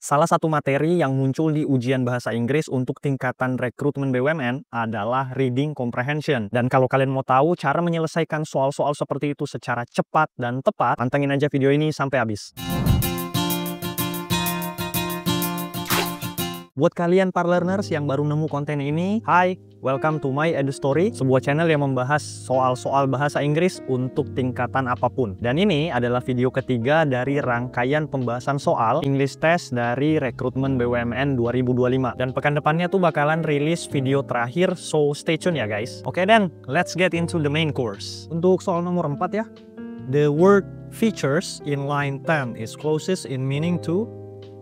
Salah satu materi yang muncul di ujian bahasa Inggris untuk tingkatan rekrutmen BUMN adalah reading comprehension. Dan kalau kalian mau tahu cara menyelesaikan soal-soal seperti itu secara cepat dan tepat, pantengin aja video ini sampai habis. Buat kalian parlearners yang baru nemu konten ini, hai, welcome to my EduStory, sebuah channel yang membahas soal-soal bahasa Inggris untuk tingkatan apapun. Dan ini adalah video ketiga dari rangkaian pembahasan soal English Test dari rekrutmen BUMN 2025. Dan pekan depannya tuh bakalan rilis video terakhir, so stay tune ya guys. Oke then, let's get into the main course. Untuk soal nomor 4 ya, the word features in line 10 is closest in meaning to.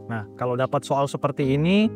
Nah, kalau dapat soal seperti ini,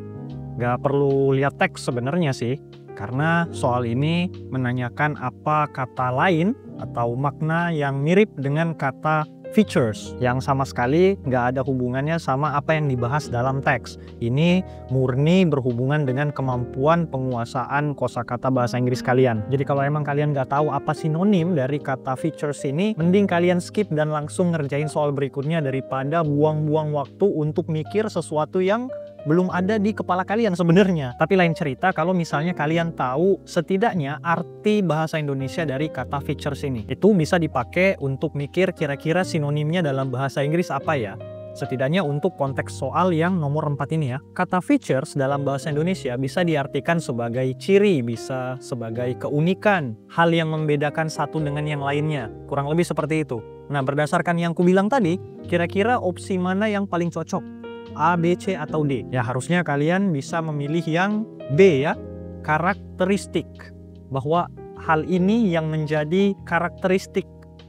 nggak perlu lihat teks sebenarnya sih. Karena soal ini menanyakan apa kata lain atau makna yang mirip dengan kata features yang sama sekali nggak ada hubungannya sama apa yang dibahas dalam teks. Ini murni berhubungan dengan kemampuan penguasaan kosakata bahasa Inggris kalian. Jadi kalau emang kalian nggak tahu apa sinonim dari kata features ini, mending kalian skip dan langsung ngerjain soal berikutnya daripada buang-buang waktu untuk mikir sesuatu yang belum ada di kepala kalian sebenarnya. Tapi lain cerita kalau misalnya kalian tahu setidaknya arti bahasa Indonesia dari kata features ini. Itu bisa dipakai untuk mikir kira-kira sinonimnya dalam bahasa Inggris apa ya. Setidaknya untuk konteks soal yang nomor 4 ini ya. Kata features dalam bahasa Indonesia bisa diartikan sebagai ciri, bisa sebagai keunikan, hal yang membedakan satu dengan yang lainnya. Kurang lebih seperti itu. Nah, berdasarkan yang kubilang tadi, kira-kira opsi mana yang paling cocok? A, B, C, atau D? Ya harusnya kalian bisa memilih yang B ya, karakteristik. Bahwa hal ini yang menjadi karakteristik,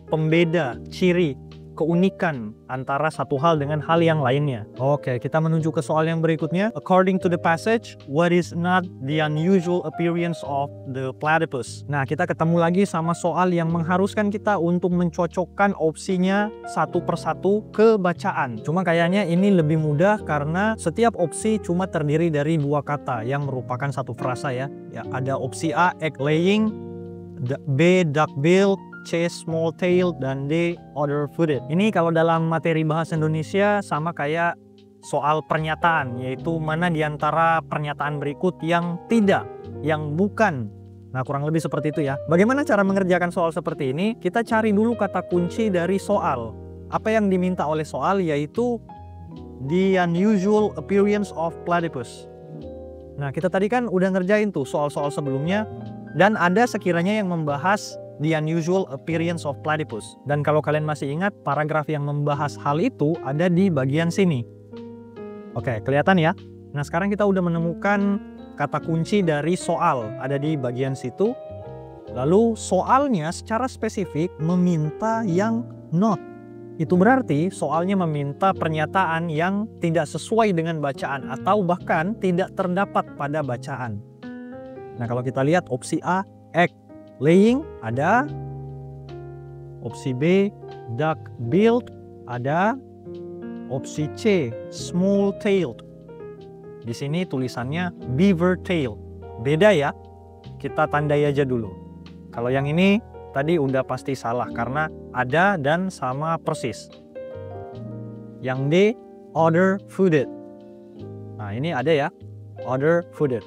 pembeda, ciri, keunikan antara satu hal dengan hal yang lainnya. Oke, kita menuju ke soal yang berikutnya. According to the passage, what is not the unusual appearance of the platypus? Nah, kita ketemu lagi sama soal yang mengharuskan kita untuk mencocokkan opsinya satu persatu ke bacaan. Cuma kayaknya ini lebih mudah karena setiap opsi cuma terdiri dari dua kata yang merupakan satu frasa ya. Ya, ada opsi A, egg laying, B, duck bill, C, small tail, dan D, other footed. Ini kalau dalam materi bahasa Indonesia sama kayak soal pernyataan, yaitu mana di antara pernyataan berikut yang tidak, yang bukan. Nah, kurang lebih seperti itu ya. Bagaimana cara mengerjakan soal seperti ini? Kita cari dulu kata kunci dari soal. Apa yang diminta oleh soal yaitu the unusual appearance of platypus. Nah, kita tadi kan udah ngerjain tuh soal-soal sebelumnya, dan ada sekiranya yang membahas the unusual appearance of platypus. Dan kalau kalian masih ingat, paragraf yang membahas hal itu ada di bagian sini. Oke, kelihatan ya? Nah, sekarang kita udah menemukan kata kunci dari soal, ada di bagian situ. Lalu soalnya secara spesifik meminta yang not. Itu berarti soalnya meminta pernyataan yang tidak sesuai dengan bacaan atau bahkan tidak terdapat pada bacaan. Nah, kalau kita lihat opsi A, egg laying, ada. Opsi B, duck billed, ada. Opsi C, small tailed. Di sini tulisannya beaver tail. Beda ya. Kita tandai aja dulu. Kalau yang ini tadi udah pasti salah karena ada dan sama persis. Yang D, other footed. Nah, ini ada ya, other footed.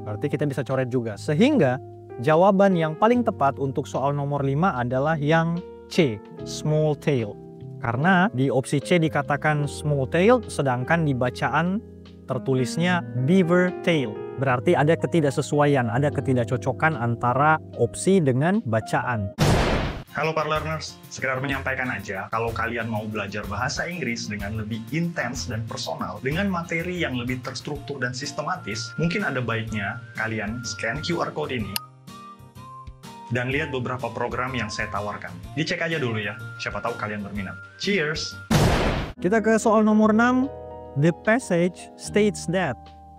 Berarti kita bisa coret juga. Sehingga jawaban yang paling tepat untuk soal nomor 5 adalah yang C, small tail. Karena di opsi C dikatakan small tail, sedangkan di bacaan tertulisnya beaver tail. Berarti ada ketidaksesuaian, ada ketidakcocokan antara opsi dengan bacaan. Halo parlearners, sekedar menyampaikan aja kalau kalian mau belajar bahasa Inggris dengan lebih intens dan personal, dengan materi yang lebih terstruktur dan sistematis, mungkin ada baiknya kalian scan QR code ini dan lihat beberapa program yang saya tawarkan. Dicek aja dulu ya, siapa tahu kalian berminat. Cheers! Kita ke soal nomor 6. The passage states that.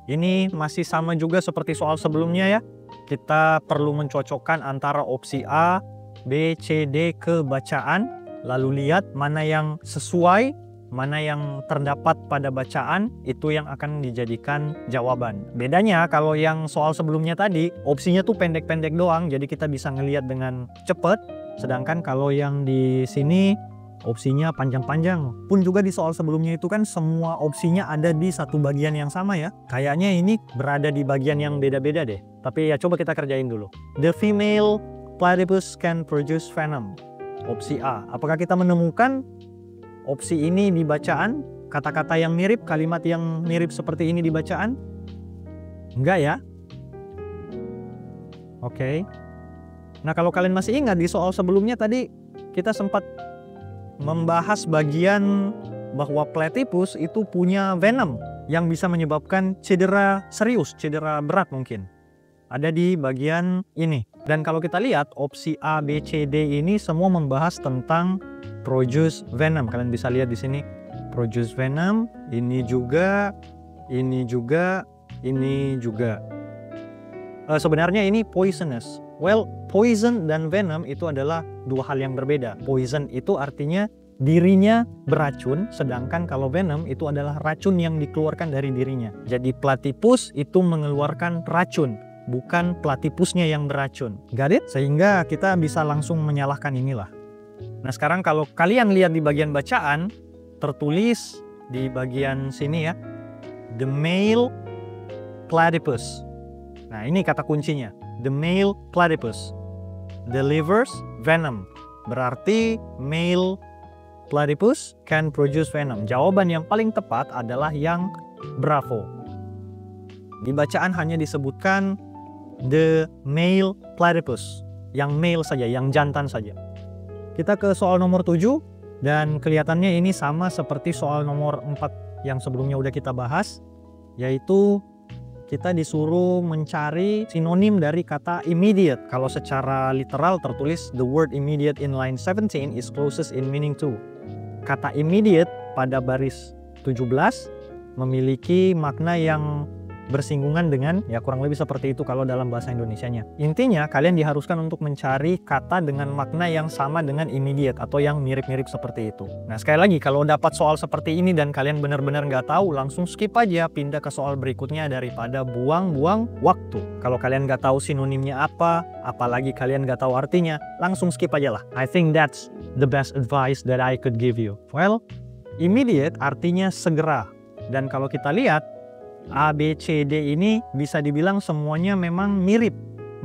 Ini masih sama juga seperti soal sebelumnya ya. Kita perlu mencocokkan antara opsi A, B, C, D ke bacaan. Lalu lihat mana yang sesuai, mana yang terdapat pada bacaan, itu yang akan dijadikan jawaban. Bedanya kalau yang soal sebelumnya tadi, opsinya tuh pendek-pendek doang, jadi kita bisa ngelihat dengan cepat. Sedangkan kalau yang di sini opsinya panjang-panjang. Pun juga di soal sebelumnya itu kan semua opsinya ada di satu bagian yang sama ya. Kayaknya ini berada di bagian yang beda-beda deh. Tapi ya coba kita kerjain dulu. The female platypus can produce venom. Opsi A. Apakah kita menemukan opsi ini di bacaan? Kata-kata yang mirip, kalimat yang mirip seperti ini di bacaan? Enggak ya? Oke. Nah, kalau kalian masih ingat di soal sebelumnya tadi kita sempat membahas bagian bahwa platypus itu punya venom yang bisa menyebabkan cedera serius, cedera berat mungkin. Ada di bagian ini. Dan kalau kita lihat opsi A, B, C, D ini semua membahas tentang produce venom. Kalian bisa lihat di sini produce venom, ini juga, ini juga, ini juga. Sebenarnya ini poisonous. Well, poison dan venom itu adalah dua hal yang berbeda. Poison itu artinya dirinya beracun, sedangkan kalau venom itu adalah racun yang dikeluarkan dari dirinya. Jadi platypus itu mengeluarkan racun, bukan platypusnya yang beracun. Got it? Sehingga kita bisa langsung menyalahkan inilah. Nah, sekarang kalau kalian lihat di bagian bacaan, tertulis di bagian sini ya, the male platypus. Nah, ini kata kuncinya. The male platypus delivers venom. Berarti male platypus can produce venom. Jawaban yang paling tepat adalah yang bravo. Di bacaan hanya disebutkan the male platypus. Yang male saja, yang jantan saja. Kita ke soal nomor 7. Dan kelihatannya ini sama seperti soal nomor 4 yang sebelumnya udah kita bahas. Yaitu kita disuruh mencari sinonim dari kata immediate. Kalau secara literal tertulis the word immediate in line 17 is closest in meaning to. Kata immediate pada baris 17 memiliki makna yang bersinggungan dengan, ya kurang lebih seperti itu kalau dalam bahasa Indonesianya. Intinya kalian diharuskan untuk mencari kata dengan makna yang sama dengan immediate atau yang mirip-mirip seperti itu. Nah, sekali lagi kalau dapat soal seperti ini dan kalian benar-benar nggak tahu, langsung skip aja, pindah ke soal berikutnya daripada buang-buang waktu. Kalau kalian nggak tahu sinonimnya apa, apalagi kalian nggak tahu artinya, langsung skip aja lah. I think that's the best advice that I could give you. Well, immediate artinya segera. Dan kalau kita lihat A, B, C, D ini bisa dibilang semuanya memang mirip.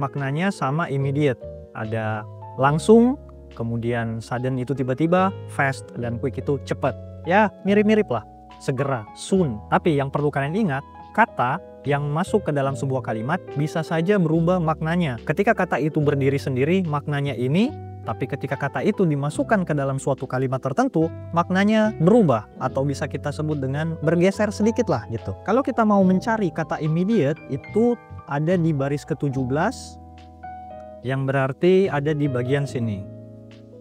Maknanya sama immediate. Ada langsung, kemudian sudden itu tiba-tiba, fast dan quick itu cepat. Ya, mirip-mirip lah. Segera, soon. Tapi yang perlu kalian ingat, kata yang masuk ke dalam sebuah kalimat bisa saja berubah maknanya. Ketika kata itu berdiri sendiri, maknanya ini. Tapi ketika kata itu dimasukkan ke dalam suatu kalimat tertentu, maknanya berubah atau bisa kita sebut dengan bergeser sedikit lah gitu. Kalau kita mau mencari kata immediate itu ada di baris ke-17 yang berarti ada di bagian sini.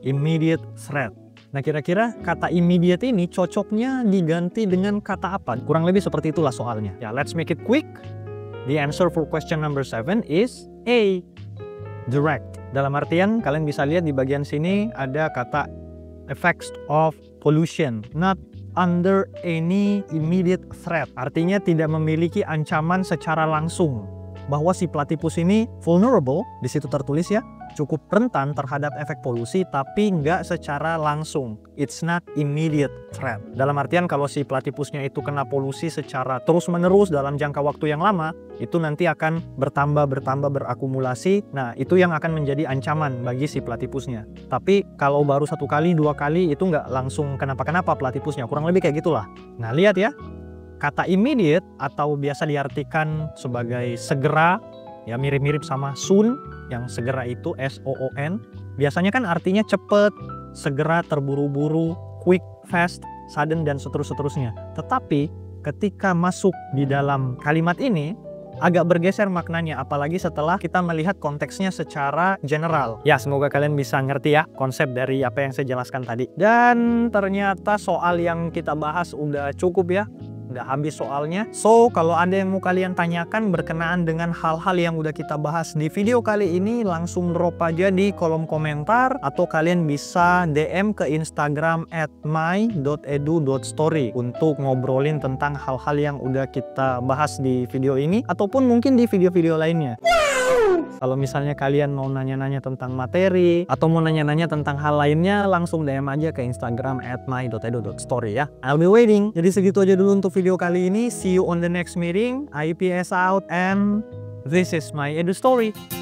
Immediate threat. Nah, kira-kira kata immediate ini cocoknya diganti dengan kata apa? Kurang lebih seperti itulah soalnya. Ya, let's make it quick. The answer for question number 7 is A. Direct. Dalam artian kalian bisa lihat di bagian sini ada kata effects of pollution not under any immediate threat. Artinya tidak memiliki ancaman secara langsung. Bahwa si platypus ini vulnerable, di situ tertulis ya, cukup rentan terhadap efek polusi tapi nggak secara langsung. It's not immediate threat. Dalam artian kalau si platypusnya itu kena polusi secara terus-menerus dalam jangka waktu yang lama, itu nanti akan bertambah berakumulasi. Nah, itu yang akan menjadi ancaman bagi si platypusnya. Tapi kalau baru 1 kali, 2 kali itu nggak langsung kenapa-kenapa platypusnya. Kurang lebih kayak gitulah. Nah, lihat ya. Kata immediate atau biasa diartikan sebagai segera, ya mirip-mirip sama soon, yang segera itu S-O-O-N. Biasanya kan artinya cepat, segera, terburu-buru, quick, fast, sudden, dan seterusnya. Tetapi ketika masuk di dalam kalimat ini, agak bergeser maknanya, apalagi setelah kita melihat konteksnya secara general. Ya, semoga kalian bisa ngerti ya konsep dari apa yang saya jelaskan tadi. Dan ternyata soal yang kita bahas udah cukup ya. Udah habis soalnya. So, kalau ada yang mau kalian tanyakan berkenaan dengan hal-hal yang udah kita bahas di video kali ini, langsung drop aja di kolom komentar atau kalian bisa DM ke Instagram @my.edu.story untuk ngobrolin tentang hal-hal yang udah kita bahas di video ini ataupun mungkin di video-video lainnya. Kalau misalnya kalian mau nanya-nanya tentang materi atau mau nanya-nanya tentang hal lainnya, langsung DM aja ke Instagram @my.edu.story ya. I'll be waiting. Jadi segitu aja dulu untuk video kali ini. See you on the next meeting. IPS out and this is my Edu Story.